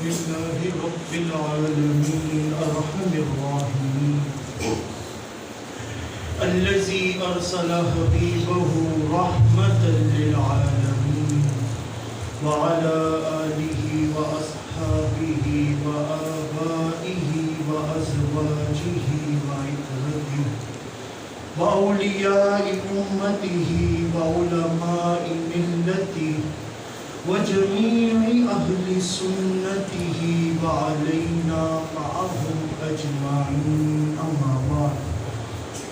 لله رب العالمين الرحمن الرحيم الذي أرسل حبيبه رحمة للعالمين وعلى آله وأصحابه وآبائه وأزواجه وعترته وأولياء أمته وعلماء ملته وجميع أهل سنته وعلينا معهم أجمعين أما بعد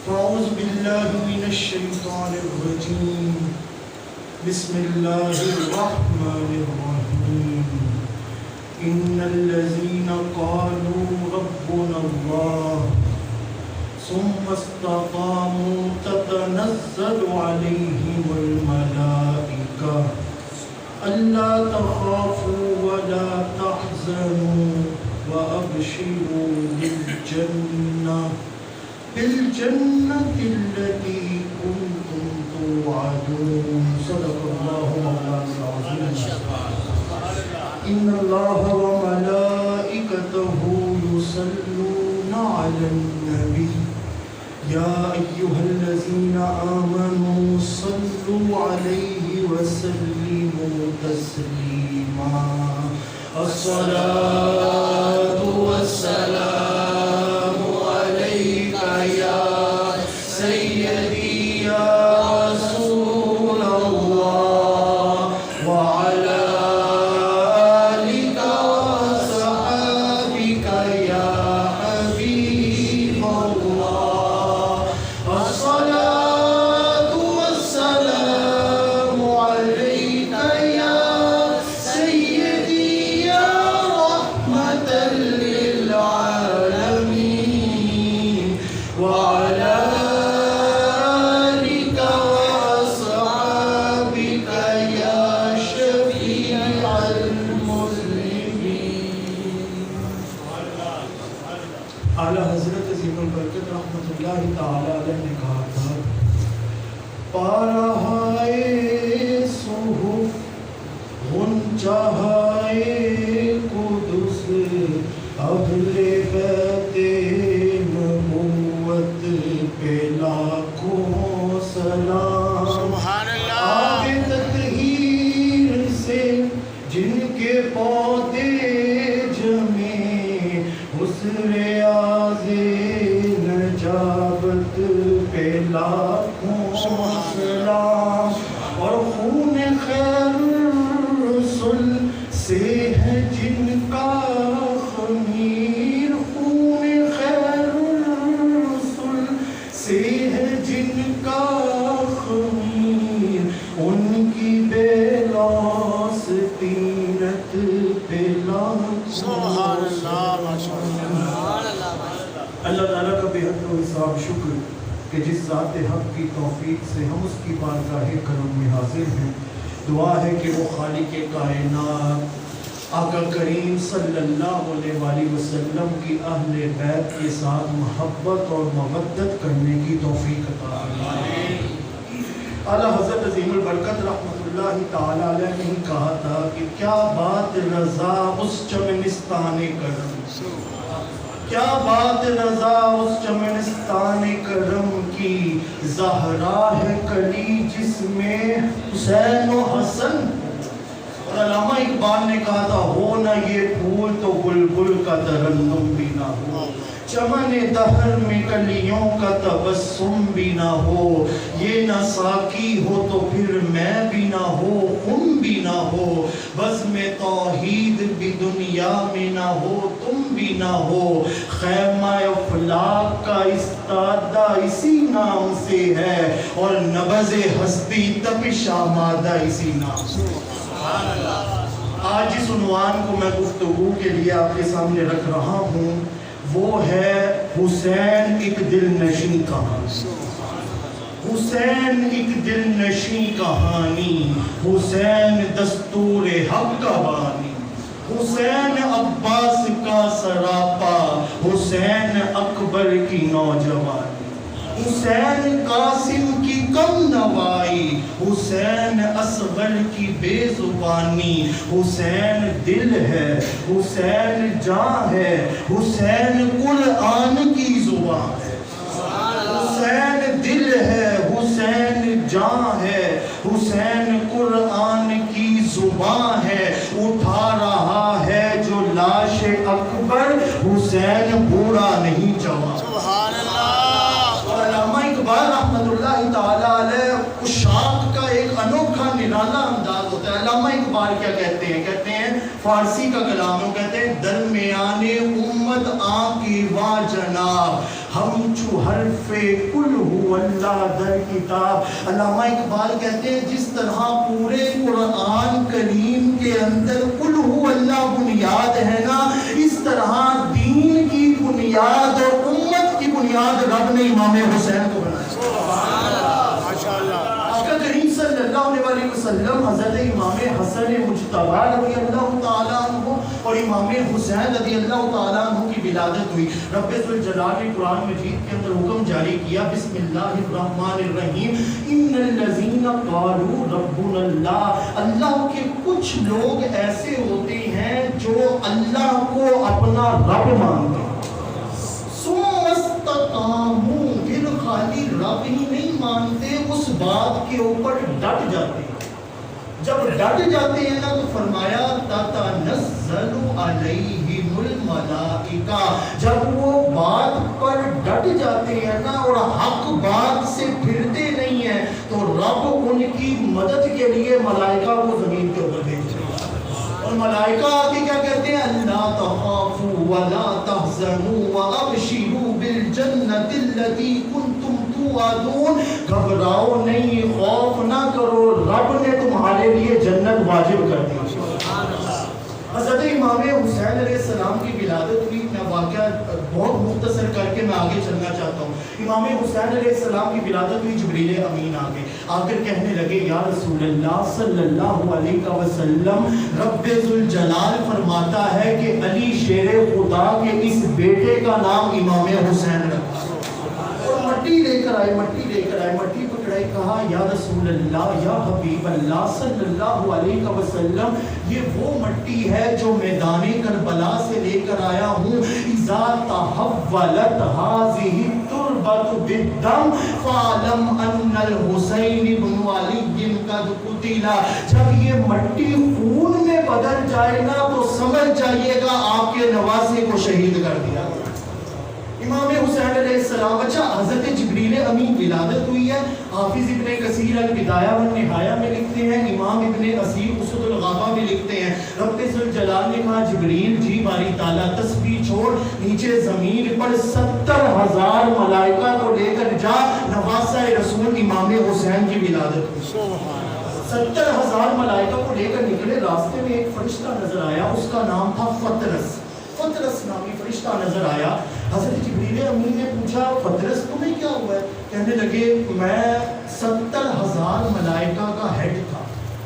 فأعوذ بالله من الشيطان الرجيم بسم الله الرحمن الرحيم إن الذين قالوا ربنا الله ثم استقاموا تتنزل عليهم الملائكة ألا تخافوا ولا تحزنوا وأبشروا بالجنة التي كنتم توعدون صدق الله مولانا العظيم إن الله وملائكته يصلون على النبي يا أيها الذين آمنوا صلوا عليه وسلموا تسليما الصلاة والسلام عليك يا سيدي يا رسول الله وعلى آلك وصحابك يا حبيب الله الصلاة والسلام عليك يا سيدي يا رحمة للعالمين وعلى آلك وأصحابك يا شفيع المذنبين. اعلیٰ حضرت عظیم البرکت رحمت اللہ تعالی علیہ نے کہا تھا پارہائے صحف غنچہائے قدس اہل بیت نبوت پہ لاکھوں سلام آب تطہیر سے جن کے پودے جمے حسن آز نجابت پہ لاکھوں سلام اور خون خیر الرسل سے ہے جن کا خمیر خون خیر الرسل سے ہے جن کا خمیر ان کی بے لاس تینت پہ سبحان اللہ اللہ تعالیٰ کا بے حد و حساب شکر کہ جس ذات حق کی توفیق سے ہم اس کی بارگاہ کرم میں حاضر ہیں. دعا ہے کہ وہ خالق کائنات آقا کریم صلی اللہ علیہ وآلہ وسلم کی اہل بیت کے ساتھ محبت اور مودت کرنے کی توفیق عطا فرمائے. اعلیٰ حضرت عظیم البرکت رحمت اللہ تعالی علیہ نے کہا تھا کہ کیا بات رضا اس چمنستان کرم کیا بات رضا اس چمنستان کرم کی زہرا ہے کلی جس میں حسین و حسن. اور علامہ اقبال نے کہا تھا ہو نہ یہ پھول تو بلبل کا ترنم بھی نہ ہو چمن دہر میں کلیوں کا تبسم بھی نہ ہو یہ نہ ساکی ہو تو پھر میں بھی نہ ہو خم بھی نہ ہو بزم توحید بھی دنیا میں نہ ہو تم بھی نہ ہو خیمہ افلاک کا استادہ اسی نام سے ہے اور نبض ہستی تپش آمادہ اسی نام سے. آج جس عنوان کو میں گفتگو کے لیے آپ کے سامنے رکھ رہا ہوں وہ ہے حسین ایک دل نشیں کہانی. حسین ایک دل نشیں کہانی حسین دستور حق کا بانی حسین عباس کا سراپا حسین اکبر کی نوجوانی حسین قاسم کی کم نوائی، حسین اصغر کی بے زبانی، حسین دل ہے، حسین جان ہے، حسین قرآن کی زبان ہے، حسین دل ہے، حسین جان ہے، حسین قرآن کی زبان ہے، اٹھا رہا ہے جو لاش اکبر، حسین بوڑھا نہیں جوان۔ سبحان اللہ۔ اور علامہ اقبال رحمۃ اللہ تعالیٰ علیہ اشاق کا ایک انوکھا نرالا انداز ہوتا ہے۔ علامہ اقبال کیا کہتے ہیں؟ کہتے ہیں فارسی کا کلام ہے، وہ کہتے ہیں درمیان امت آنکی وا جناب ہم چو حرف کل ہو اللہ در کتاب۔ علامہ اقبال کہتے ہیں جس طرح پورے قرآن کریم کے اندر کل ہو اللہ بنیاد ہے نا، اس طرح دین کی بنیاد اور امت کی بنیاد رب نے امام حسین کو بنایا۔ آقا کریم صلی اللہ علیہ وسلم حضرت امام حسن مجتبی رضی اللہ تعالیٰ عنہ اور امام حسین رضی اللہ تعالیٰ عنہ کی ولادت ہوئی۔ رب ذوالجلال نے قرآن مجید کے اندر حکم جاری کیا، بسم اللہ الرحمن الرحیم، ان الذین قالوا ربنا اللہ، اللہ کے کچھ لوگ ایسے ہوتے ہیں جو اللہ کو اپنا رب مانتے ہیں، پھر خالی رب ہی نہیں مانتے، اس بات کے اوپر ڈٹ جاتے ہیں۔ جب ڈٹ جاتے ہیں نا تو فرمایا تتنزل علیہم الملائکہ، جب وہ بات پر ڈٹ جاتے ہیں نا اور حق بات سے پھرتے نہیں ہیں تو رب ان کی مدد کے لیے ملائکہ کو زمین کے اوپر بھیجتے ہیں، اور ملائکہ آتے کیا کہتے ہیں؟ اللہ تخافوا ولا تحزنوا وابشروا بالجنۃ التي کنتم توعدون، گھبراؤ نہیں، خوف نہ کرو، رب نے تمہارے لیے جنت واجب کر دی۔ حضرت امام حسین علیہ السلام کی ولادت ہوئی۔ میں واقعہ بہت مختصر کر کے میں آگے چلنا چاہتا ہوں۔ امام حسین علیہ السلام کی ولادت ہوئی، جبریل امین آگے آ کر کہنے لگے یا رسول اللہ صلی اللہ علیہ وسلم، رب ذوالجلال فرماتا ہے کہ علی شیر خدا کے اس بیٹے کا نام امام حسین رکھا، اور مٹی لے کر آئے، مٹی پکڑائی، کہا یا رسول اللہ یا حبیب اللہ صلی اللہ علیہ وسلم، یہ وہ مٹی ہے جو میدان کربلا سے لے کر آیا ہوں، اذا تحولت هذه التربة بالدم فاعلم ان الحسین بن علی قد قتل، جب یہ مٹی خون میں بدل جائے نا تو سمجھ جائیے گا آپ کے نواسے کو شہید کر دیا۔ امام حسین علیہ السلام، اچھا حضرت جبریل امین ولادت ہوئی ہے، حافظ ابن کثیر البدایہ والنہایہ میں لکھتے ہیں، امام ابن اسیر اسد الغابہ میں لکھتے ہیں، رب ذوالجلال نے کہا جبریل جی باری تعالیٰ تسبیح چھوڑ، نیچے زمین پر 70,000 ملائکہ کو لے کر جا، نواسہ رسول امام حسین کی ولادت ہوئی۔ 70,000 ملائکہ کو لے کر نکلے، راستے میں ایک فرشتہ نظر آیا، اس کا نام تھا فطرس نامی فرشتہ نظر آیا۔ حضرت جبریل امین نے پوچھا فطرس تمہیں کیا ہوا ہے؟ کہنے لگے میں 70,000 ملائکہ کا ہیڈ تھا،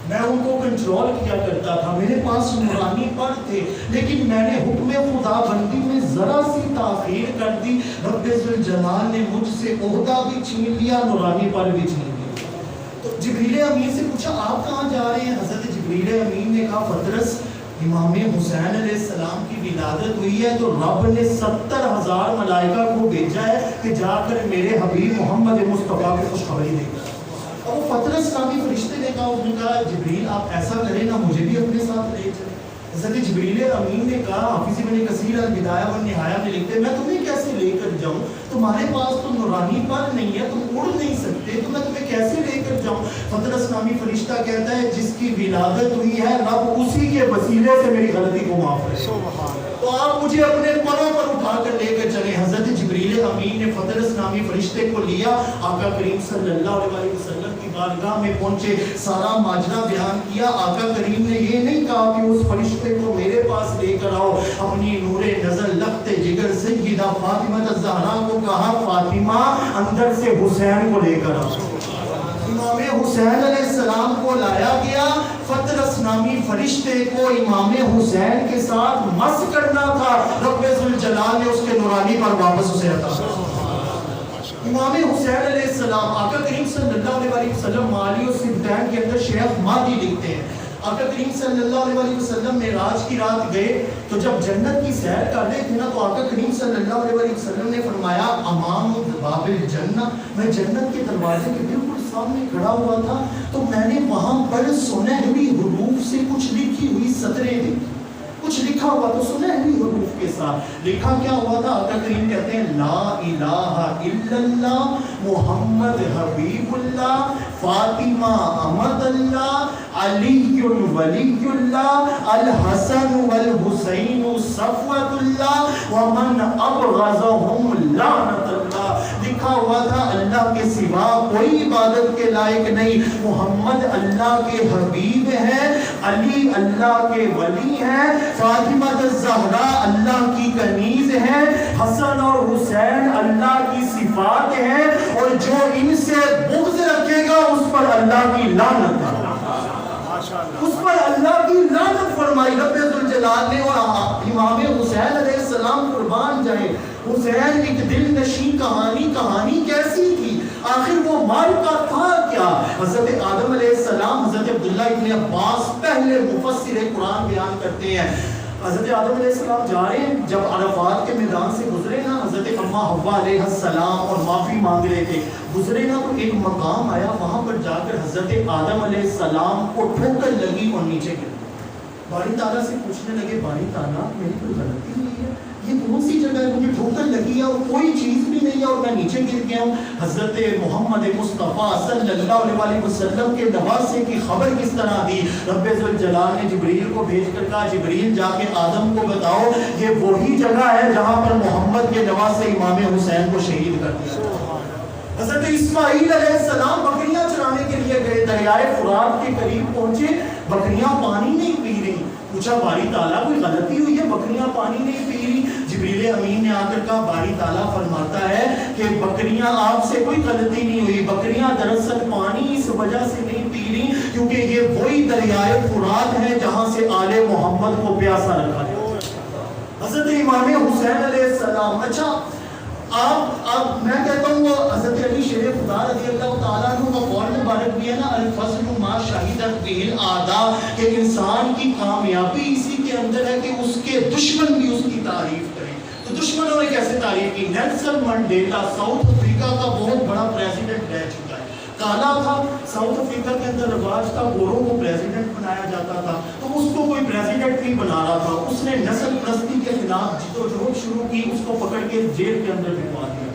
میں ان کو کنٹرول کیا کرتا تھا، میرے پاس نورانی پر تھے، لیکن میں نے حکم خدا بندی میں ذرا سی تاخیر کر دی، رب ذوالجلال نے مجھ سے عہدہ بھی چھین لیا، نورانی پر بھی چھین لیا۔ تو جبریل امین سے پوچھا آپ کہاں جا رہے ہیں؟ حضرت جبریل امین نے کہا فطرس امام حسین علیہ السلام کی ولادت ہوئی ہے تو رب نے 70,000 ملائکہ کو بھیجا ہے کہ جا کر میرے حبیب محمد مصطفیٰ کو خوشخبری دے گا۔ اور وہ فطرس نامی فرشتے نے کہا جبریل آپ ایسا کریں نا، مجھے بھی اپنے ساتھ لے چلیں۔ حضرت جبریل امین نے کہا، حافظ ابن کثیر البدایہ والنہایہ میں لکھتے ہیں، میں تمہیں کیسے لے کر جاؤں؟ تمہارے پاس تو نورانی پر نہیں ہے، تم اڑ نہیں سکتے، تو میں تمہیں کیسے لے کر جاؤں؟ فطرس نامی فرشتہ کہتا ہے جس کی ولادت ہوئی ہے رب اسی کے وسیلے سے میری غلطی کو معاف کرے، تو آپ مجھے اپنے پروں پر اٹھا کر لے کر چلیں۔ حضرت جبریل امین نے فطرس نامی فرشتے کو لیا، آقا کریم صلی اللہ علیہ وسلم کی بارگاہ میں پہنچے، سارا ماجرا بیان کیا۔ آقا کریم نے یہ نہیں کہا کہ اس فرشتے کو میرے پاس لے کر آؤ، اپنی نور نظر لخت جگر سیدہ فاطمہ الزہرا کو کہا فاطمہ اندر سے حسین کو لے کر آؤ۔ امام حسین علیہ السلام کو لایا گیا، فطرس نامی فرشتے کو امام حسین کے ساتھ مس کرنا تھا، رب ذوالجلال نے اس کے نورانی پر واپس اسے عطا کیا۔ امام حسین علیہ السلام آقا کریم صلی اللہ علیہ وسلم مالی و سبتین کے اندر شیخ مادی لکھتے ہیں آقا کریم صلی اللہ علیہ وسلم معراج کی رات گئے تو جب جنت کی سیر کر رہے تھے نا تو آقا کریم صلی اللہ علیہ وسلم نے فرمایا امام باب الجنہ، میں جنت کے دروازے کے بالکل سامنے کھڑا ہوا تھا تو میں نے وہاں پر سنہری حروف سے کچھ لکھی ہوئی سطریں دیکھی، کچھ لکھا ہوا تو سنہری حروف کے ساتھ لکھا کیا ہوا تھا؟ آقا کریم کہتے ہیں لا الہ الا اللہ محمد حبیب اللہ فاطمہ امد اللہ علی ولی اللہ الحسن والحسین صفوت اللہ ومن ابغضهم لعنت اللہ۔ لکھا ہوا تھا اللہ کے سوا کوئی عبادت کے لائق نہیں، محمد اللہ کے حبیب ہیں، علی اللہ کے ولی ہیں، فاطمہ الزہرا اللہ کی کنیز ہے، حسن اور حسین اللہ کی صفات ہیں، اور جو ان سے بغض رکھے گا اس پر اللہ کی لعنت ہے، اس پر اللہ کی لعنت فرمائی رب ذوالجلال نے۔ اور امام حسین علیہ السلام قربان جائے، حسین ایک دل نشین کہانی کیسی تھی، آخر وہ معرکہ تھا کیا؟ حضرت آدم علیہ السلام، حضرت عبداللہ ابن عباس پہلے مفسر قرآن بیان کرتے ہیں، حضرت آدم علیہ السلام جا رہے ہیں، جب عرفات کے میدان سے گزرے نا، حضرت اماں حوا علیہ السلام اور معافی مانگ رہے تھے، گزرے نا تو ایک مقام آیا، وہاں پر جا کر حضرت آدم علیہ السلام کو ٹھوکر لگی اور نیچے گر، باری تعالیٰ سے پوچھنے لگے باری تعالیٰ میری کوئی غلطی نہیں ہے، یہ کون سی جگہ ہے مجھے ٹھوکر لگی ہے اور کوئی چیز بھی نہیں ہے اور میں نیچے گر گیا ہوں؟ حضرت محمد مصطفیٰ صلی اللہ علیہ وسلم کے نواسے کی خبر کس طرح دی؟ رب ذوالجلال نے جبریل کو بھیج کر کہا جبریل جا کے آدم کو بتاؤ یہ وہی جگہ ہے جہاں پر محمد کے نواسے امام حسین کو شہید کر دیا۔ حضرت اسماعیل علیہ السلام بکریاں چرانے کے لیے گئے، دریائے فرات کے قریب پہنچے، بکریاں پانی نہیں پی رہی، پوچھا باری تعالیٰ کوئی غلطی ہوئی ہے بکریاں پانی نہیں پی رہی؟ جبریل امین نے آ کر کہا باری تعالیٰ فرماتا ہے کہ بکریاں آپ سے کوئی غلطی نہیں ہوئی، بکریاں دراصل پانی اس وجہ سے نہیں پی رہی کیونکہ یہ وہی دریائے فرات ہے جہاں سے آل محمد کو پیاسا رکھا گیا۔ حضرت امام حسین علیہ السلام، اچھا اب میں کہتا ہوں وہ حضرت علی شیر خدا رضی اللہ تعالیٰ عنہ کا قول مبارک بھی ہے نا، الفضل ما شہدت بہ الاعداء، کہ انسان کی کامیابی اسی کے اندر ہے کہ اس کے دشمن بھی اس کی تعریف کریں۔ تو دشمنوں نے کیسے تعریف کی؟ نیلسن منڈیلا ساؤتھ افریقہ کا بہت بڑا پریزیڈنٹ رہ چکا ہے، کالا تھا، ساؤتھ افریقہ کے اندر رواج تھا گوروں کو پریزیڈنٹ بنایا جاتا تھا، تو اس کو کوئی پریزیڈنٹ نہیں بنا رہا تھا، اس نے نسل پرستی کے خلاف جدوجہد شروع کی، اس کو پکڑ کے جیل کے اندر ڈلوا دیا۔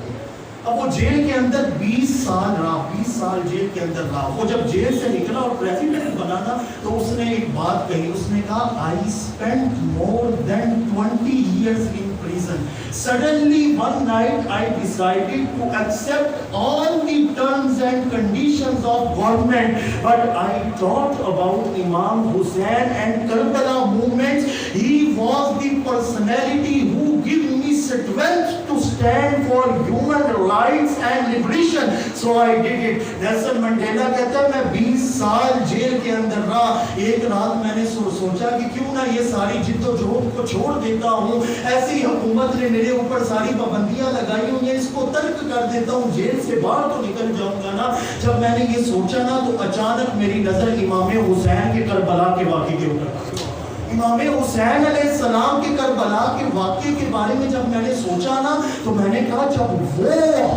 اب وہ جیل کے اندر 20 سال رہا، 20 سال جیل کے اندر رہا۔ وہ جب جیل سے نکلا اور پریزیڈنٹ بنا تھا تو اس نے ایک بات کہی، اس نے کہا I spent more than 20 years in prison. Suddenly one night I decided to accept all the terms and conditions of government, but I thought about Imam Hussain and Karbala movements. He was the personality who gave me strength to stand for human rights and liberation, so I did it. Nelson Mandela کہتا ہے میں 20 سال jail کے اندر رہا، ایک رات میں نے سوچا کہ کیوں نہ یہ ساری جد و جہد کو چھوڑ دیتا ہوں، ایسی حکومت نے میرے اوپر ساری پابندیاں لگائی ہوئی ہیں، اس کو ترک کر دیتا ہوں، جیل سے باہر تو نکل جاؤں گا نا۔ جب میں نے یہ سوچا نا تو اچانک میری نظر امام حسین کے کربلا کے واقعے کے اوپر، امام حسین علیہ السلام کے کربلا کے واقعے کے بارے میں جب میں نے سوچا نا تو میں نے کہا جب وہ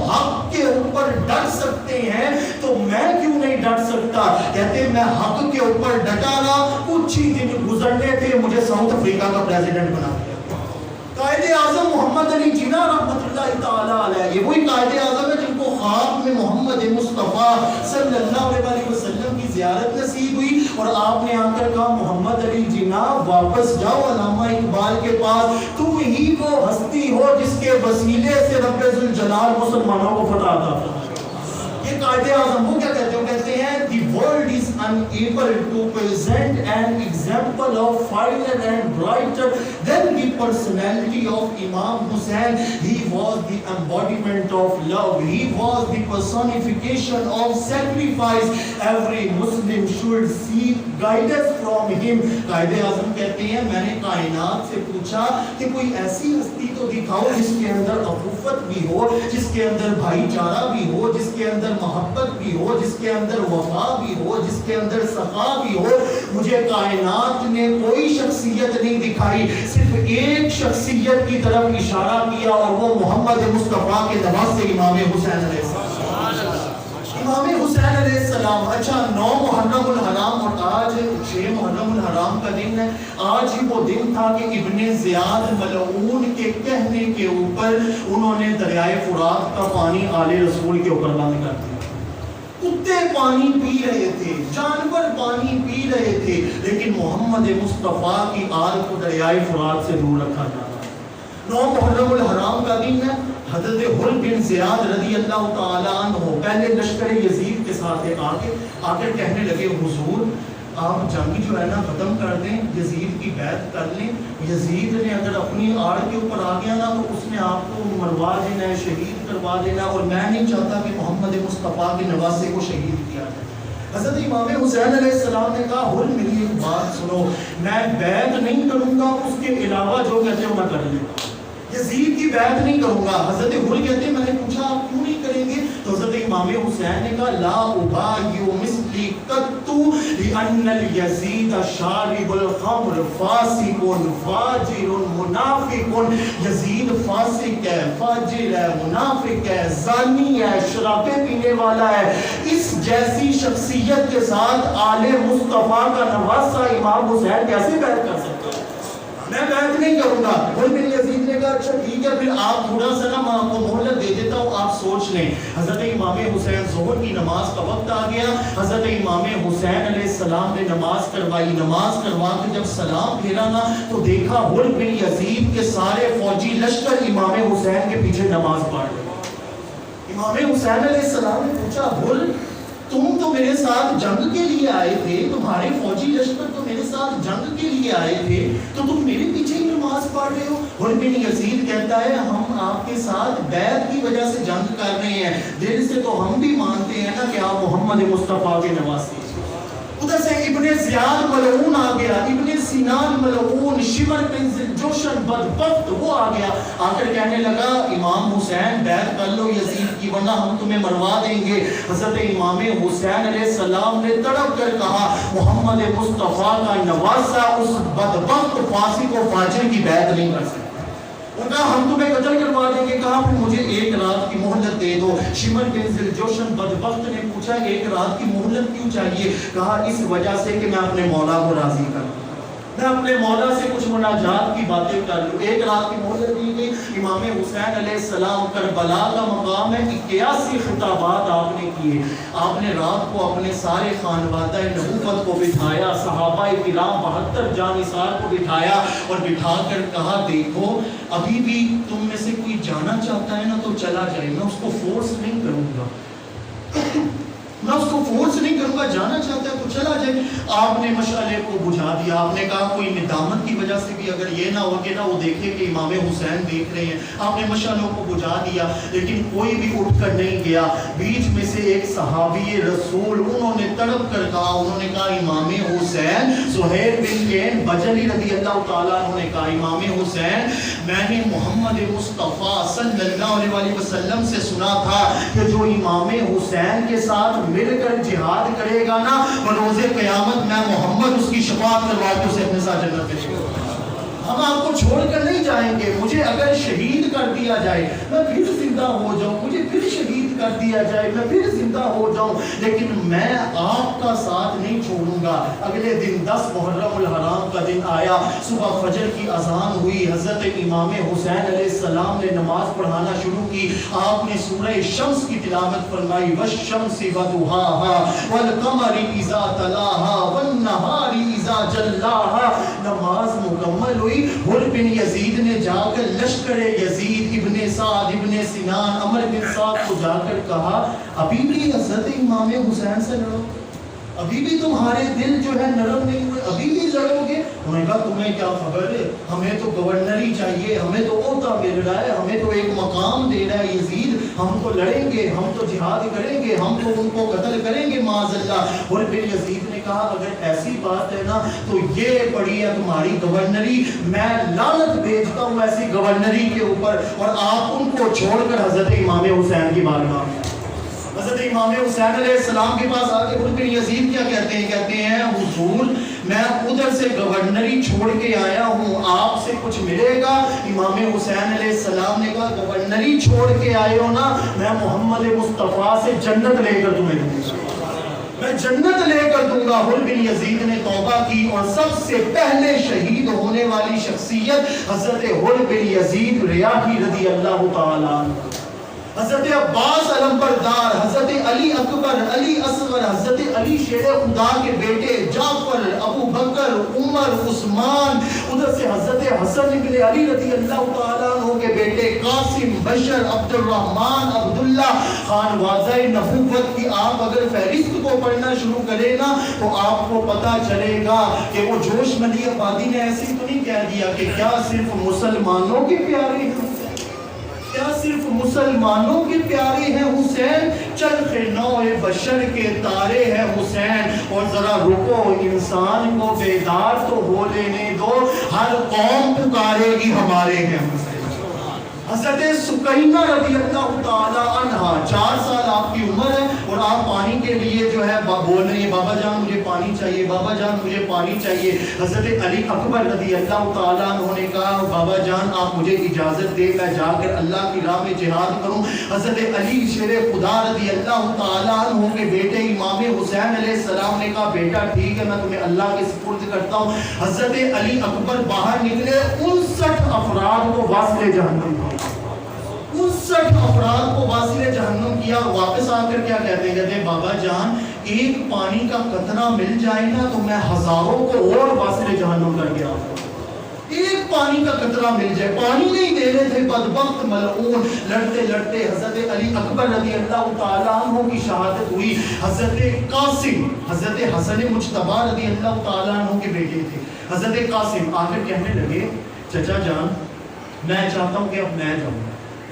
حق کے اوپر ڈٹ سکتے ہیں تو میں کیوں نہیں ڈٹ سکتا؟ کہتے میں حق کے اوپر ڈٹا رہا، کچھ ہی دن گزرنے تھے مجھے ساؤتھ افریقہ کا پریزیڈنٹ بنا دیا۔ قائد اعظم محمد علی جناح رحمۃ اللہ تعالیٰ علیہ، یہ وہی قائد اعظم ہے جن کو خواب میں محمد مصطفیٰ صلی اللہ علیہ وسلم کی زیارت نصیب ہوئی اور آپ نے آ کر کہا محمد علی جناح واپس جاؤ علامہ اقبال کے پاس، تم ہی وہ ہستی ہو جس کے وسیلے سے رب ذوالجلال مسلمانوں کو فتح عطا فرمائے۔ یہ قائد اعظم وہ کیا کہتے ہیں؟ وہ کہتے ہیں دی world is unable to present an example of finer and brighter than the personality of Imam Hussain. He was the embodiment of love. He was the personification of sacrifice. Every Muslim should seek guidance from him. Quaid Azam کہتے ہیں میں نے کائنات سے پوچھا کہ کوئی ایسی ہستی تو دکھاؤ جس کے اندر اخوت بھی ہو، جس کے اندر بھائی چارہ بھی ہو، جس کے اندر محبت بھی ہو، جس کے اندر وفا بھی ہو، جس کے اندر سخا بھی ہو. مجھے کائنات نے کوئی شخصیت نہیں دکھائی، صرف ایک شخصیت کی طرف اشارہ کیا اور وہ محمد مصطفیٰ کے نواسے امام حسین علیہ السلام. امام حسین علیہ السلام. اچھا 9 محرم الحرام اور آج 6 محرم الحرام کا دن ہے. آج ہی وہ دن تھا کہ ابن زیاد ملعون کے کہنے کے اوپر انہوں نے دریائے فرات کا پانی آل رسول کے اوپر بند کر دیا. کتے پانی پی رہے تھے، جانور پانی پی رہے تھے، لیکن محمد مصطفیٰ کی آل کو دریائے فرات سے دور رکھا جا رہا ہے. 9 محرم الحرام کا دن ہے. حضرت حر بن زیاد رضی اللہ تعالیٰ عنہ پہلے لشکر یزید کے ساتھ آ کر کہنے لگے حضور آپ جنگ جو ہے نا ختم کر دیں، یزید کی بیعت کر لیں. یزید نے اگر اپنی آڑ کے اوپر آ گیا نا تو اس نے آپ کو مروا دینا ہے، شہید کروا دینا، اور میں نہیں چاہتا کہ محمد مصطفیٰ کے نواسے کو شہید کیا جائے. حضرت امام حسین علیہ السلام نے کہا حر میری ایک بات سنو، میں بیعت نہیں کروں گا، اس کے علاوہ جو کہتے ہو میں کر لوں گا، یزید کی بیعت نہیں کروں گا. حضرت حر کہتے ہیں میں نے پوچھا آپ کیوں نہیں کریں گے؟ تو حضرت امام حسین نے کہا لا ابایع مثلی قط لان الیزید شارب الخمر فاسق فاجر منافق. یزید فاسق ہے، فاجر ہے، منافق ہے، زانی ہے، شرابیں پینے والا ہے. اس جیسی شخصیت کے ساتھ آل مصطفیٰ کا نواسہ امام حسین کیسے بیعت کر سکتا ہے؟ میں بیعت نہیں کروں گا. اور میرے یزید نے کہا اچھا ٹھیک ہے پھر آپ تھوڑا سا نا میں آپ کو مہلت دے دیتا ہوں، آپ سوچ لیں. حضرت امام حسین ظہر کی نماز کا وقت آ گیا. حضرت امام حسین علیہ السلام نے نماز کروائی. نماز کروا کے جب سلام پھیرا نا تو دیکھا حر بن یزید کے سارے فوجی لشکر امام حسین کے پیچھے نماز پڑھ رہے. امام حسین علیہ السلام نے پوچھا حر تم تو میرے ساتھ جنگ کے لیے آئے تھے، تمہارے فوجی لشکر تو میرے ساتھ جنگ کے لیے آئے تھے، تو تم میرے پیچھے ہی نماز پڑھ رہے ہو؟ حر بن یزید کہتا ہے ہم آپ کے ساتھ بیعت کی وجہ سے جنگ کر رہے ہیں، دل سے تو ہم بھی مانتے ہیں نا کہ آپ محمد مصطفیٰ کے نواسے. ادھر سے ابن زیاد ملعون آ گیا، ابن سینان ملعون، شمر بن جوشن بدبخت وہ آ گیا. آ کر کہنے لگا امام حسین بیعت کر لو یزید کی ورنہ ہم تمہیں مروا دیں گے. حضرت امام حسین علیہ السلام نے تڑپ کر کہا محمد مصطفیٰ کا نواسہ اس بدبخت فاسق و فاجر کی بیعت نہیں کر سکتا. انہوں نے کہا ہم تمہیں قتل کروا دیں گے. کہا پھر مجھے ایک رات کی مہلت دے دو. شمر بن ذوالجوشن بدبخت نے پوچھا ایک رات کی مہلت کیوں چاہیے؟ کہا اس وجہ سے کہ میں اپنے مولا کو راضی کروں، میں اپنے مولا سے کچھ مناجات کی باتیں کر لوں. ایک رات کی مہلت دی گئی. امام حسین علیہ السلام کربلا کا مقام ہے، 81 خطابات آپ نے کیے. آپ نے رات کو اپنے سارے خانوادہ نبوت کو بٹھایا، صحابہ کرام 72 جانثار کو بٹھایا اور بٹھا کر کہا دیکھو ابھی بھی تم میں سے کوئی جانا چاہتا ہے نا تو چلا جائے، میں اس کو فورس نہیں کروں گا، میں اس کو فورس نہیں کروں گا، جانا چاہتا ہے تو چلا جائے. آپ نے مشعلے کو بجھا دیا. آپ نے کہا کوئی ندامت کی وجہ سے بھی اگر یہ نہ ہو کہ نا وہ دیکھے کہ امام حسین دیکھ رہے ہیں. آپ نے مشعلوں کو بجھا دیا لیکن کوئی بھی اٹھ کر نہیں گیا. بیچ میں سے ایک صحابی رسول انہوں نے تڑپ کر کہا، انہوں نے کہا امام حسین. زہیر بن کین بجلی رضی اللہ تعالیٰ انہوں نے کہا امام حسین میں نے محمد مصطفیٰ صلی اللہ علیہ وسلم سے سنا تھا کہ جو امام حسین کے ساتھ مل کر جہاد کرے گا نا بروز قیامت میں محمد اس کی شفاعت کروا کے اسے اپنے ساتھ جنت میں لے جاؤں گا. ہم آپ کو چھوڑ کر نہیں جائیں گے. مجھے اگر شہید کر دیا جائے میں پھر زندہ ہو جاؤں، مجھے پھر شہید کر دیا جائے میں پھر زندہ ہو جاؤں، لیکن میں آپ کا ساتھ نہیں چھوڑوں گا. اگلے دن 10 محرم الحرام کا دن آیا. صبح فجر کی اذان ہوئی. حضرت امام حسین علیہ السلام نے نماز پڑھانا شروع کی. آپ نے سورہ شمس کی تلاوت فرمائی والشمس وضحاها والقمر اذا تلاها والنهار اذا جلاها. نماز مکمل ہوئی. حر بن یزید نے جا کر لشکر یزید ابن سعد ابن سنان عمر بن سعد کو جا کر کہا ابھی بھی حضرت امام حسین سے لڑو. ابھی بھی تمہارے دل جو ہے نرم نہیں ہوئے، ابھی بھی لڑو گے؟ انہوں نے کہا تمہیں کیا خبر ہے، ہمیں تو گورنری چاہیے، ہمیں تو عہدہ مل رہا ہے، ہمیں تو ایک مقام دے رہا ہے یزید، ہم تو لڑیں گے، ہم تو جہاد کریں گے، ہم تو ان کو قتل کریں گے معاذ اللہ۔ اور پھر یزید نے کہا اگر ایسی بات ہے نا تو یہ پڑی ہے تمہاری گورنری، میں لعنت بھیجتا ہوں ایسی گورنری کے اوپر، اور آپ ان کو چھوڑ کر حضرت امام حسین کی بارگاہ میں، حضرت امام حسین علیہ السلام کے پاس آ کے پھر یزید کیا کہتے ہیں؟ کہتے ہیں حضور میں ادھر سے گورنری چھوڑ کے آیا ہوں، آپ سے کچھ ملے گا؟ امام حسین علیہ السلام نے کہا گورنری چھوڑ کے آئے ہو نا، میں محمد مصطفیٰ سے جنت لے کر تمہیں دوں گا، میں جنت لے کر دوں گا۔ حر بن یزید نے توبہ کی اور سب سے پہلے شہید ہونے والی شخصیت حضرت حر بن یزید ریاحی رضی اللہ تعالیٰ عنہ، حضرت عباس علمبردار، حضرت علی اکبر، علی اصغر، حضرت علی شیر خدا کے بیٹے، جعفر، ابو بکر، عمر، عثمان، ادھر سے حضرت حسن ابن علی رضی اللہ تعالیٰ عنہ کے بیٹے، قاسم، بشر، عبد الرحمن، عبداللہ، خان واضح نبوت کی آپ اگر فہرست کو پڑھنا شروع کریں نا تو آپ کو پتا چلے گا کہ وہ جوش ملی آبادی نے ایسی تو نہیں کہہ دیا کہ کیا صرف مسلمانوں کے پیارے ہیں، کیا صرف مسلمانوں کے پیارے ہیں حسین، چرخ نوع بشر کے تارے ہیں حسین۔ اور ذرا رکو، انسان کو بیدار تو ہو لینے دو، ہر قوم پکارے گی ہمارے ہیں حسین۔ حضرت سکینہ رضی اللہ تعالی عنہ 4 سال آپ کی عمر ہے اور آپ پانی کے لیے جو ہے بول رہی ہیں بابا جان مجھے پانی چاہیے، بابا جان مجھے پانی چاہیے۔ حضرت علی اکبر رضی اللہ تعالیٰ عنہ نے کہا بابا جان آپ مجھے اجازت دے میں جا کر اللہ کی راہ میں جہاد کروں۔ حضرت علی شیر خدا رضی اللہ تعالیٰ عنہ کے بیٹے امام حسین علیہ السلام نے کہا بیٹا ٹھیک ہے میں تمہیں اللہ کے سپرد کرتا ہوں۔ حضرت علی اکبر باہر نکلے، 59 افراد کو واصل جہنم کیا، 59 افراد کو واصل جہنم کیا۔ واپس آ کر کیا کہتے ہیں؟ کہتے ہیں بابا جان ایک پانی کا قطرہ مل جائے نا تو میں ہزاروں کو اور واصل جہنم کر گیا، ایک پانی کا قطرہ مل جائے، پانی نہیں دے رہے تھے بدبخت ملعون۔ لڑتے لڑتے حضرت علی اکبر رضی اللہ تعالیٰ عنہ کی شہادت ہوئی۔ حضرت قاسم، حضرت حسن مجتبی رضی اللہ تعالیٰ عنہ کے بیٹے تھے، حضرت قاسم آ کر کہنے لگے چچا جان میں چاہتا ہوں کہ اب میں جاؤں۔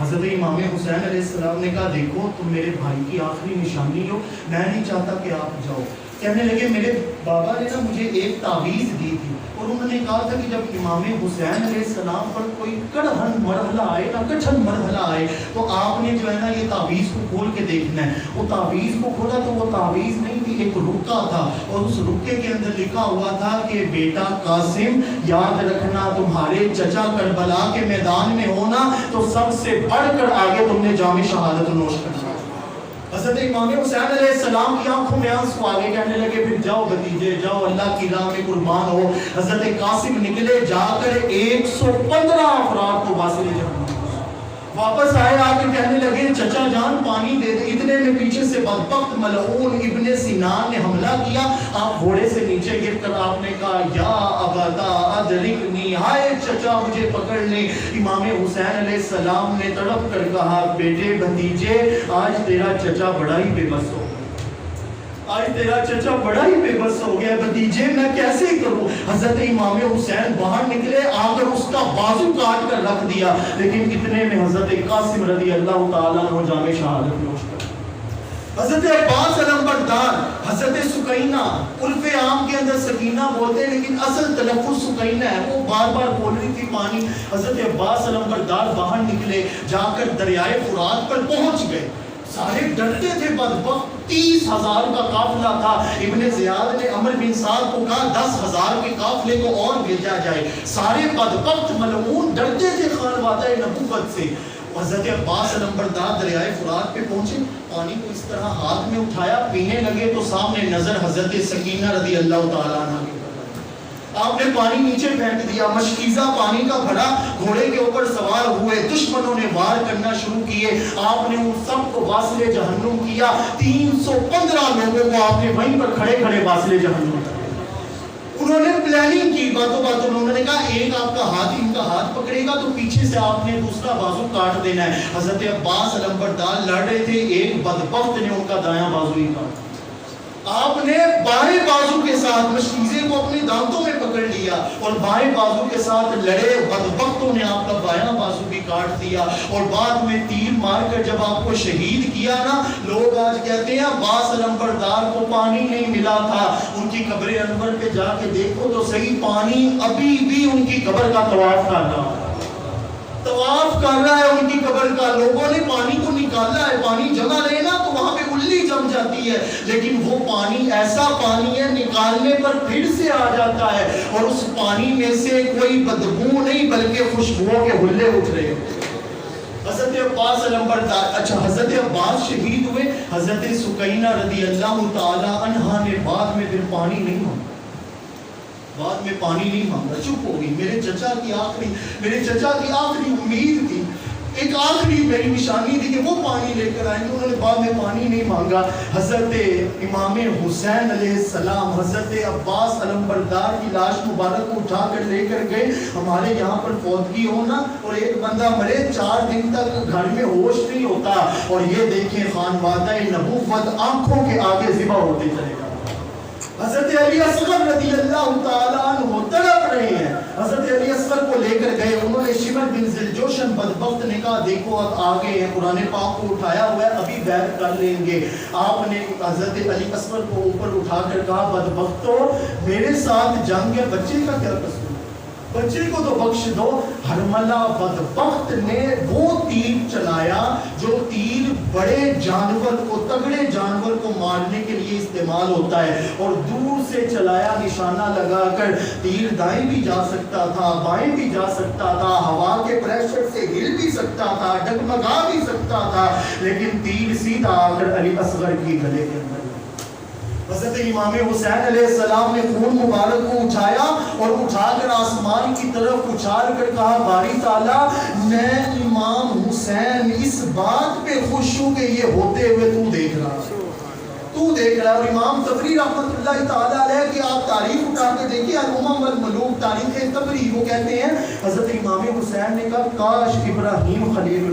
حضرت امام حسین علیہ السلام نے کہا دیکھو تم میرے بھائی کی آخری نشانی ہو، میں نہیں چاہتا کہ آپ جاؤ۔ کہنے لگے میرے بابا نے نا مجھے ایک تعویذ دی تھی اور انہوں نے کہا تھا کہ جب امام حسین علیہ السلام پر کوئی کڑہن مرحلہ آئے نا، کٹھن مرحلہ آئے تو آپ نے جو ہے نا یہ تعویذ کو کھول کے دیکھنا ہے۔ وہ تعویذ کو کھولا تو وہ تعویذ نہیں تھی، ایک رکا تھا اور اس رکے کے اندر لکھا ہوا تھا کہ بیٹا قاسم یاد رکھنا تمہارے چچا کربلا کے میدان میں ہونا تو سب سے بڑھ کر آگے تم نے جام شہادت نوش کرنا۔ حضرت امام حسین علیہ السلام کی آنکھوں میں آنسو آگے، کہنے لگے پھر جاؤ بھتیجے جاؤ اللہ کی راہ میں قربان ہو۔ حضرت قاسم نکلے، جا کر 115 افراد کو واصل جہنم، واپس آئے آ کے کہنے لگے چچا جان پانی دے دے۔ اتنے میں پیچھے سے بدبخت ملعون ابن سینان نے حملہ کیا، آپ گھوڑے سے نیچے گر کر آپ نے کہا یا ابدا ادرکنی، ہائے چچا مجھے پکڑ لیں۔ امام حسین علیہ السلام نے تڑپ کر کہا بیٹے بھتیجے آج تیرا چچا بڑا ہی بے بس ہو، آج تیرا چچا بڑا ہی بے بس ہو گیا، بھتیجے میں کیسے کروں؟ حضرت امام حسین باہر نکلے، آ کر اس کا بازو کاٹ کر رکھ دیا، لیکن اتنے میں حضرت قاسم رضی اللہ تعالیٰ عنہ جام شہادت نوش کر۔ حضرت عباس علمبردار، حضرت سکینہ، عرف عام کے اندر سکینہ بولتے ہیں لیکن اصل تلفظ سکینہ ہے، وہ بار بار بول رہی تھی پانی۔ حضرت عباس علمبردار باہر نکلے، جا کر دریائے فرات پر پہنچ گئے، سارے ڈرتے تھے بدبخت، 30,000 کا قافلہ تھا۔ ابن زیاد نے عمر بن سعد کو کہا 10,000 کے قافلے کو اور بھیجا جائے، سارے بدبخت ملعون ڈرتے تھے خانوادہ نبوت سے۔ حضرت عباس علمبردار دریائے فرات پہ پہنچے، پانی کو اس طرح ہاتھ میں اٹھایا پینے لگے تو سامنے نظر حضرت سکینہ رضی اللہ تعالیٰ عنہ کی، آپ نے پانی نیچے پھینک دیا، مشکیزہ پانی کا بھرا، گھوڑے کے اوپر سوار ہوئے، دشمنوں نے وار کرنا شروع کیے، آپ نے ان سب کو واصل جہنم کیا۔ 315 لوگوں کو آپ نے وہیں پر کھڑے کھڑے واصل جہنم کیا۔ انہوں نے پلاننگ کی، باتوں باتوں انہوں نے کہا ایک آپ کا ہاتھ ان کا ہاتھ پکڑے گا تو پیچھے سے آپ نے دوسرا بازو کاٹ دینا ہے۔ حضرت عباس علمبردار لڑ رہے تھے، ایک بدبخت نے ان کا دایاں بازو ہی کاٹ، آپ نے بائیں بازو کے ساتھ مشکیزے کو اپنے دانتوں میں پکڑ لیا اور بائیں بازو کے ساتھ لڑے، بدبختوں نے آپ کا بایاں بازو بھی کاٹ دیا، اور بعد میں تیر مار کر جب آپ کو شہید کیا نا، لوگ آج کہتے ہیں عباس علمبردار کو پانی نہیں ملا تھا، ان کی قبر انور پہ جا کے دیکھو تو صحیح، پانی ابھی بھی ان کی قبر کا طواف کر رہا ہے، طواف کر رہا ہے ان کی قبر کا۔ لوگوں نے پانی کو نکالا ہے، پانی جمع رہے نا تو وہاں پہ اللی جم جاتی ہے، لیکن وہ پانی ایسا پانی ہے نکالنے پر پھر سے آ جاتا ہے، اور اس پانی میں سے کوئی بدبو نہیں بلکہ خوشبوؤں کے حلے اٹھ رہے ہیں۔ حضرت عباس علمبردار، اچھا حضرت عباس شہید ہوئے، حضرت سکینہ رضی اللہ تعالی عنہا نے بعد میں پھر پانی نہیں مانگا، بعد میں پانی نہیں مانگا، چپ ہو گئی۔ میرے چچا کی آخری امید تھی، ایک آخری میری نشانی تھی کہ وہ پانی لے کر آئیں گے، انہوں نے بعد میں پانی نہیں مانگا۔ حضرت امام حسین علیہ السلام حضرت عباس علمبردار کی لاش مبارک کو اٹھا کر لے کر گئے۔ ہمارے یہاں پر فوتگی ہونا اور ایک بندہ مرے، 4 دن تک گھر میں ہوش نہیں ہوتا، اور یہ دیکھیں خانوادہ نبوت آنکھوں کے آگے ذبح ہوتے چلے گا۔ حضرت علی اصغر رضی اللہ تعالیٰ عنہ تڑپ رہے ہیں، حضرت علی اصغر کو لے کر گئے، انہوں نے شمر بن ذوالجوشن بدبخت نے کہا دیکھو اب آگے ہیں، قرآن پاک کو اٹھایا ہوا ہے، ابھی بیعت کر لیں گے۔ آپ نے حضرت علی اصغر کو اوپر اٹھا کر کہا بدبختو میرے ساتھ جنگ ہے، بچے کا کیا قصور، بچے کو تو بخش دو۔ حرملہ بدبخت نے وہ تیر چلایا جو تیر بڑے جانور کو، تگڑے جانور کو مارنے کے لیے استعمال ہوتا ہے، اور دور سے چلایا نشانہ لگا کر، تیر دائیں بھی جا سکتا تھا، بائیں بھی جا سکتا تھا، ہوا کے پریشر سے ہل بھی سکتا تھا، ڈگمگا بھی سکتا تھا، لیکن تیر سیدھا آ کر علی اصغر کی گلے کے اندر۔ حضرت امام حسین علیہ السلام نے خون مبارک کو اٹھایا اور اٹھا کر آسمان کی طرف اچھال کر کہا باری تعالیٰ میں امام حسین اس بات پہ خوش ہوں کہ یہ ہوتے ہوئے تو دیکھ رہا ہے۔ اور امام طبری رحمۃ اللہ تعالیٰ علیہ کی آپ تاریخ اٹھا کے دیکھیں، الامم والملوک تاریخ طبری، وہ کہتے ہیں حضرت امام حسین نے کہا کاش ابراہیم خلیل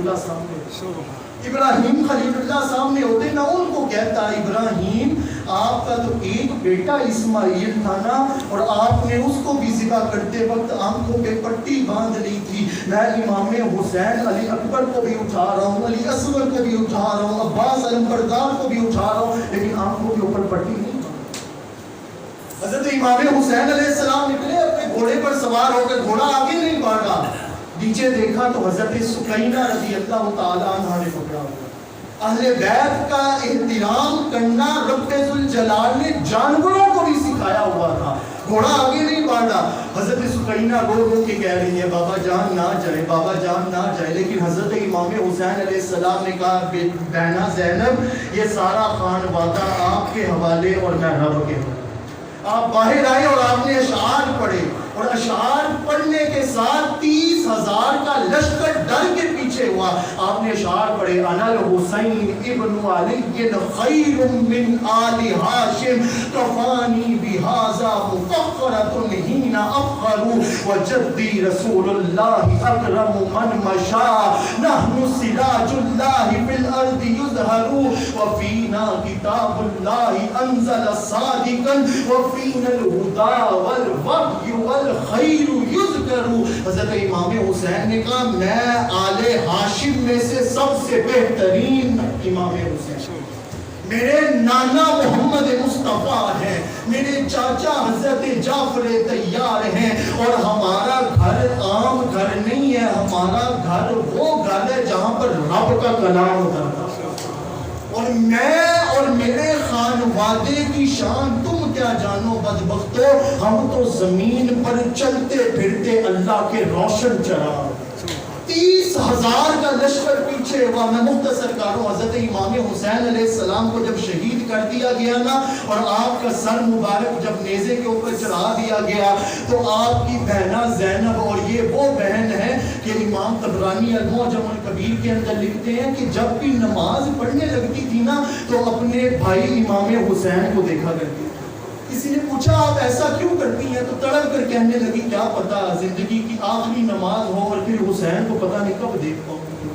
اللہ سامنے ہوتے، نہ ان کو کہتا ابراہیم آپ کا تو ایک بیٹا اسماعیل تھا نا، اور آپ نے اس کو بھی ذبح کرتے وقت آنکھوں پہ پٹی باندھ لی تھی، میں امام حسین علی اکبر کو بھی اٹھا رہا ہوں، علی اصغر کو بھی اٹھا رہا ہوں، عباس علمبردار کو بھی اٹھا رہا ہوں، لیکن آنکھوں کے اوپر پٹی نہیں۔ حضرت امام حسین علیہ السلام نکلے اپنے گھوڑے پر سوار ہو کر، گھوڑا آگے نہیں بڑھا، نیچے دیکھا تو حضرت سکینہ رضی اللہ تعالیٰ عنہ نے پکڑا ہوا۔ اہل بیت کا احترام کرنا رب ذوالجلال نے جانوروں کو بھی سکھایا ہوا تھا، گھوڑا آگے نہیں بڑھا۔ حضرت سکینہ رو رو کے کہہ رہی ہے بابا جان نہ جائے، بابا جان نہ جائے، لیکن حضرت امام حسین علیہ السلام نے کہا بہنا زینب یہ سارا خانوادہ آپ کے حوالے اور میں رب کے حوالے۔ آپ باہر آئے اور آپ نے اشعار پڑھے، اور اشعار پڑھنے کے ساتھ 30,000 کا لشکر ڈر کے پیچھے ہوا۔ آپ نے اشعار پڑھے انا الحسین ابن علی خیر من آل ہاشم کفانی بہذا مفخرۃ حین افخر وجدی رسول اللہ اکرم من مشا نحن سراج اللہ فی الارض یظہر وفینا کتاب اللہ انزل صادقا وفینا الہدی والوحی خیر یذکر۔ حضرت امام حسین نے کہا میں آل ہاشم میں سے سب سے بہترین امام حسین، میرے نانا محمد مصطفیٰ ہیں، میرے چاچا حضرت جعفر طیار ہیں، اور ہمارا گھر عام گھر نہیں ہے، ہمارا گھر وہ گھر ہے جہاں پر رب کا کلام اترتا، اور میں اور میرے خانوادے کی شان تم کیا جانو بدبختو، ہم تو زمین پر چلتے پھرتے اللہ کے روشن چراغ۔ 30,000 کا لشکر پیچھے ہوا۔ میں مختصر کروں، حضرت امام حسین علیہ السلام کو جب شہید کر دیا گیا نا، اور آپ کا سر مبارک جب نیزے کے اوپر چڑھا دیا گیا، تو آپ کی بہنا زینب، اور یہ وہ بہن ہے کہ امام طبرانی المعجم الکبیر کے اندر لکھتے ہیں کہ جب بھی نماز پڑھنے لگتی تھی نا تو اپنے بھائی امام حسین کو دیکھا کرتی۔ کسی نے پوچھا آپ ایسا کیوں کرتی ہیں، تو تڑپ کر کہنے لگی کیا پتا زندگی کی آخری نماز ہو اور پھر حسین کو پتہ نہیں کب دیکھ پاؤں گی۔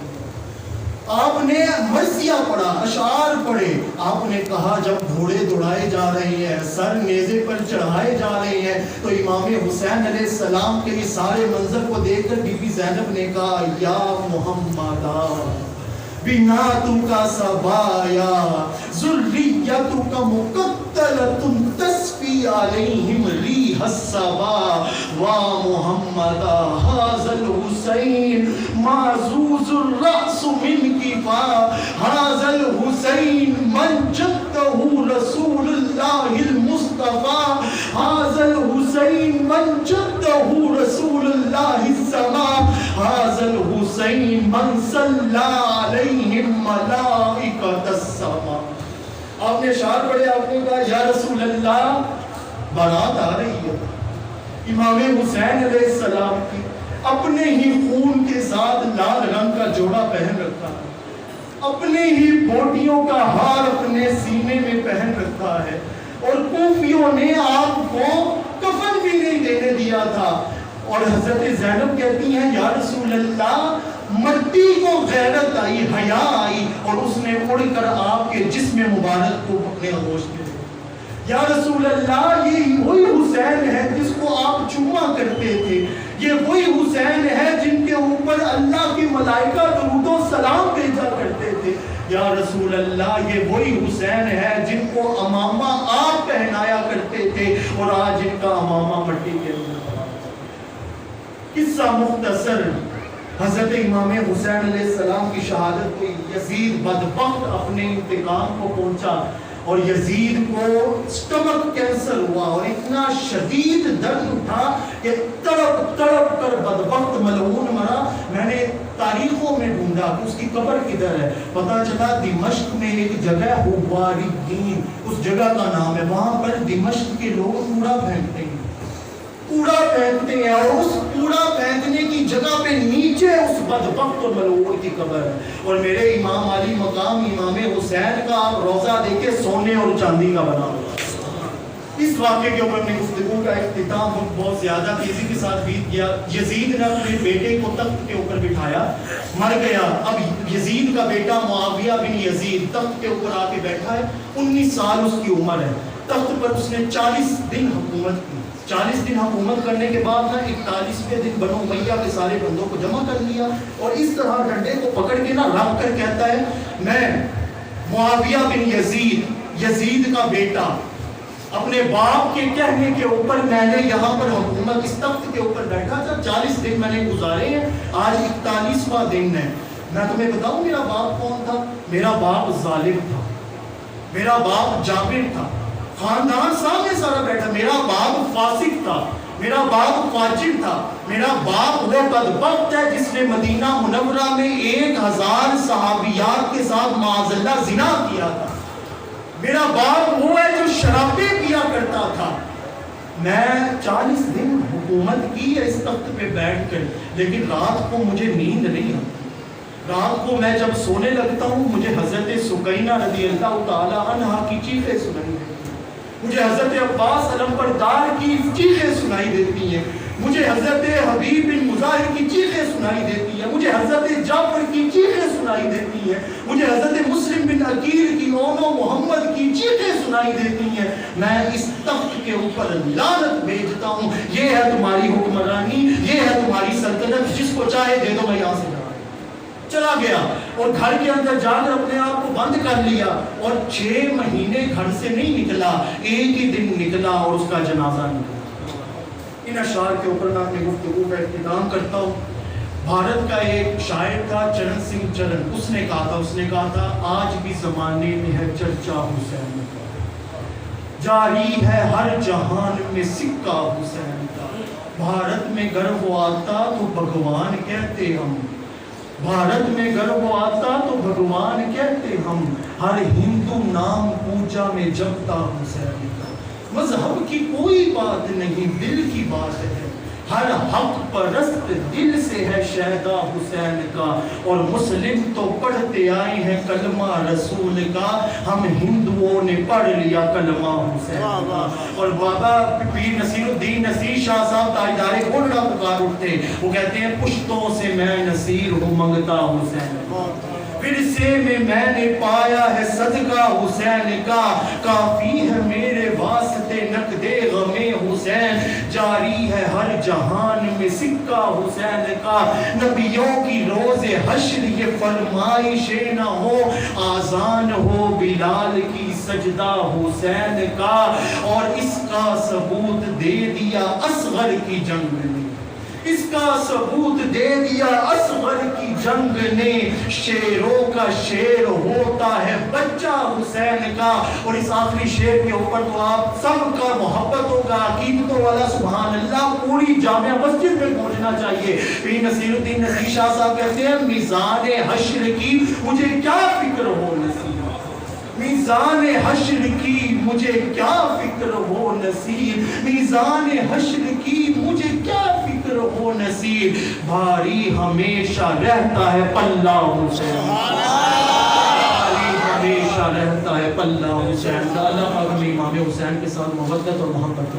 آپ نے مرثیہ پڑھا، اشعار پڑھے، آپ نے کہا جب گھوڑے دوڑائے جا رہے ہیں، سر نیزے پر چڑھائے جا رہے ہیں، تو امام حسین علیہ السلام کے یہ سارے منظر کو دیکھ کر بی بی زینب نے کہا یا محمدہ بناتک سبایا ذریتک مقتلۃ تسفی علیہم ریح الصبا وا محمدا ھذا الحسین معزوز الرأس من کفا ھذا الحسین من جدہ رسول اللہ المصطفی ھذا الحسین من جدہ رسول اللہ السماء ھذا الحسین من صلی علیہم ملائکۃ السماء۔ آپ نے اشعار پڑھے، آپ نے کہا یا رسول اللہ بارات آ رہی ہے، امام حسین علیہ السلام کی اپنے ہی خون کے ساتھ لال رنگ کا جوڑا پہن رکھا ہے، اپنے ہی بوٹیوں کا ہار اپنے سینے میں پہن رکھا ہے، اور کوفیوں نے آپ کو کفن بھی نہیں دینے دیا تھا۔ اور حضرت زینب کہتی ہیں یا رسول اللہ مٹی کو غیرت آئی، حیا آئی، اور اس نے اڑ کر آپ کے جسم مبارک کو اپنے آغوش میں لیا۔ یا رسول اللہ یہ وہی حسین ہے جس کو آپ چوما کرتے تھے، یہ وہی حسین ہے جن کے اوپر اللہ کی ملائکہ درود و سلام بھیجا کرتے تھے۔ یا رسول اللہ یہ وہی حسین ہے جن کو امامہ آپ پہنایا کرتے تھے، اور آج ان کا امامہ مٹی کے اندر۔ قصہ مختصر، حضرت امام حسین علیہ السلام کی شہادت کو یزید بدبخت اپنے انتقام کو پہنچا، اور یزید کو سٹمک کینسر ہوا، اور اتنا شدید درد اٹھا کہ تڑپ تڑپ کر بدبخت ملعون مرا۔ میں نے تاریخوں میں ڈھونڈا کہ اس کی قبر کدھر ہے، پتہ چلا دمشق میں ایک جگہ حواریین، اس جگہ کا نام ہے، وہاں پر دمشق کے لوگ کوڑا پھینکتے ہیں، کوڑا پھینکتے ہیں، اور اس کوڑا پھینکنے کی جگہ پہ نیچے اس بدبخت اور ملعون کی قبر ہے۔ اور میرے امام علی مقام امام حسین کا روزہ دیکھے سونے اور چاندی کا بنا ہوا۔ اس واقعے کے اوپر اپنی گفتگو کا اختتام بہت زیادہ تیزی کے ساتھ بیت گیا۔ یزید نے اپنے بیٹے کو تخت کے اوپر بٹھایا، مر گیا۔ اب یزید کا بیٹا معاویہ بن یزید تخت کے اوپر آ کے بیٹھا ہے، 19 سال اس کی عمر ہے، تخت پر اس نے 40 دن حکومت کی۔ 40 دن حکومت کرنے کے بعد نا 41ویں دن بنو امیہ کے سارے بندوں کو جمع کر لیا، اور اس طرح ڈنڈے کو پکڑ کے نا رکھ کر کہتا ہے میں معاویہ بن یزید، یزید کا بیٹا، اپنے باپ کے کہنے کے اوپر میں نے یہاں پر حکومت اس تخت کے اوپر بیٹھا تھا، 40 دن میں نے گزارے ہیں، آج 41واں دن ہے۔ میں تمہیں بتاؤں میرا باپ کون تھا؟ میرا باپ ظالم تھا، میرا باپ جابر تھا، خاندان سامنے سارا بیٹھا، میرا باپ فاسق تھا، میرا باپ فاجر تھا، میرا باپ وہ بدبخت ہے جس نے مدینہ منورہ میں 1000 صحابیات کے ساتھ معاذ اللہ زنا کیا تھا، میرا باپ وہ ہے جو شرابیں پیا کرتا تھا۔ میں 40 دن حکومت کی ہے اس تخت پہ بیٹھ کر، لیکن رات کو مجھے نیند نہیں آتی، رات کو میں جب سونے لگتا ہوں مجھے حضرت سکینہ رضی اللہ تعالی عنہا کی چیخیں سنائی دیتی ہیں، مجھے حضرت عباس علمبردار کی چیخیں سنائی دیتی ہیں، مجھے حضرت حبیب بن مظاہر کی چیخیں سنائی دیتی ہیں، مجھے حضرت جعفر کی چیخیں سنائی دیتی ہیں، مجھے حضرت مسلم بن عقیل کی، اونو محمد کی چیخیں سنائی دیتی ہیں۔ میں اس تخت کے اوپر لعنت بھیجتا ہوں، یہ ہے تمہاری حکمرانی، یہ ہے تمہاری سلطنت، جس کو چاہے دے دو، میں یہاں سے چلا گیا، اور گھر کے اندر جا کر اپنے آپ کو بند کر لیا، اور 6 مہینے گھر سے نہیں نکلا، ایک ہی دن نکلا اور اس کا جنازہ نکلا۔ ان اشعار کے اوپر میں اپنی گفتگو کا اختتام کرتا ہوں۔ بھارت کا ایک شاعر تھا چرن سنگھ چرن، اس نے کہا تھا آج بھی زمانے میں ہے چرچا حسین کا، جاری ہے ہر جہان میں سکہ حسین کا، بھارت میں گرو آتا تو بھگوان کہتے ہم، بھارت میں گرو آتا تو بھگوان کہتے ہم، ہر ہندو نام پوجا میں جپتا حسین کا، مذہب کی کوئی بات نہیں دل کی بات ہے، ہر حق پرست دل سے ہے شہدا حسین کا، اور مسلم تو پڑھتے آئے ہیں کلمہ رسول کا، ہم ہندوؤں نے پڑھ لیا کلمہ حسین کا۔ اور بابا پیر نصیر الدین نصیر شاہ صاحب تاجدار گولڑا پکار اٹھتے، وہ کہتے ہیں پشتوں سے میں نصیر ہوں منگتا حسین کا، ورثے میں نے پایا ہے صدقہ حسین کا، کافی ہے میرے واسطے نقد غم حسین، جاری ہے ہر جہان میں سکہ حسین کا، نبیوں کی روز حشر یہ فرمائش نہ ہو، آذان ہو بلال کی سجدہ حسین کا، اور اس کا ثبوت دے دیا اصغر کی جنگ نے، اس کا ثبوت دے دیا اصغر کی جنگ نے، شیروں کا شیر ہوتا ہے بچہ حسین کا۔ اور اس آخری شیر کے اوپر تو آپ سب کا محبت ہوگا، عقیدتوں والا سبحان اللہ پوری جامع مسجد میں پہنچنا چاہیے۔ پیر نصیر الدین نصیر شاہ صاحب کہتے ہیں میزان حشر کی مجھے کیا فکر ہو نصیر، میزان حشر کی مجھے کیا فکر ہو نصیر، میزان حشر کی مجھے کیا فکر ہو نصیر، بھاری ہمیشہ رہتا ہے پلہ حسین، بھاری ہمیشہ رہتا ہے پلہ حسین۔ اللہ پاک ہمیں امام حسین کے ساتھ محبت اور محبت